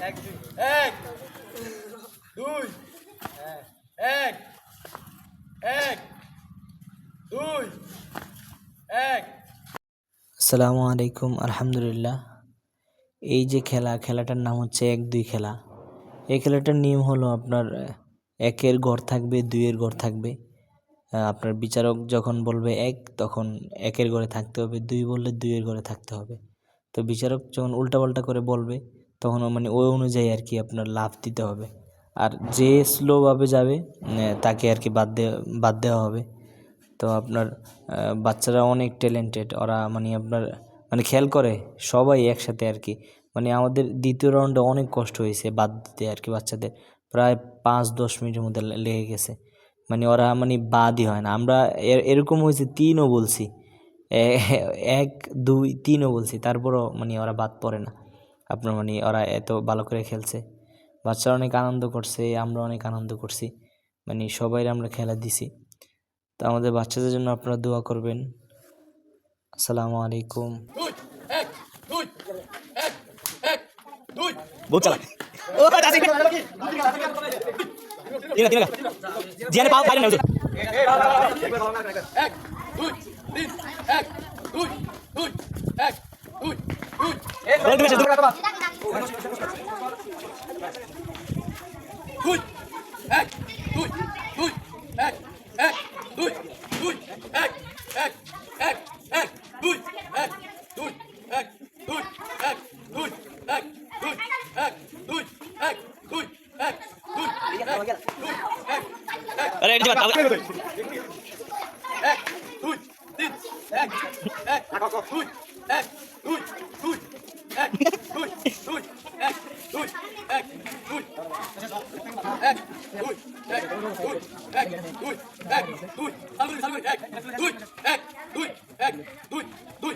এক দুই এক এক দুই এক। আসসালামু আলাইকুম। আলহামদুলিল্লাহ। এই যে খেলাটার নাম হচ্ছে ১-২ খেলা। এই খেলাটার নিয়ম হলো আপনার ১-এর ঘর থাকবে, ২-এর ঘর থাকবে। আপনার বিচারক যখন বলবে ১ তখন ১-এর ঘরে থাকতে হবে, ২ বললে ২-এর ঘরে থাকতে হবে। তো বিচারক যখন উল্টাপাল্টা করে বলবে তখন মানে ওই অনুযায়ী আর কি আপনার লাফ দিতে হবে। আর যে স্লোভাবে যাবে তাকে আর কি বাদ দেওয়া হবে। তো আপনার বাচ্চারা অনেক ট্যালেন্টেড, ওরা মানে আপনার মানে খেয়াল করে সবাই একসাথে আর কি। মানে আমাদের দ্বিতীয় রাউন্ডে অনেক কষ্ট হয়েছে বাদ দিতে আর কি, বাচ্চাদের প্রায় ৫-১০ মিনিটের মধ্যে লেগে গেছে। মানে ওরা মানে বাদই হয় না। আমরা এরকম হয়েছে ৩ও বলছি, ১, ২, ৩ও বলছি, তারপরও মানে ওরা বাদ পড়ে না। আপনার মানে ওরা এত ভালো করে খেলছে, বাচ্চারা অনেক আনন্দ করছে, আমরা অনেক আনন্দ করছি, মানে সবাই আমরা খেলা দিছি। তো আমাদের বাচ্চাদের জন্য আপনারা দোয়া করবেন। আসসালামু আলাইকুম। বহুত চালাক। ও দাসি তিনটা জিয়ানে পাও ফাইনাল নাও। এক দুই তিন এক দুই দুই এক দুই দুই বল তুমি শুরু করো। দুই এক দুই দুই এক এক দুই দুই এক এক এক এক দুই এক দুই এক দুই এক দুই এক দুই এক দুই এক দুই এক দুই এক দুই এক এক। আরে এটি বাদ। এক দুই তিন এক এক দুই এক দুই দুই এক দুই দুই এক দুই এক দুই এক দুই এক দুই এক দুই এক দুই সামনে এক দুই এক দুই এক দুই দুই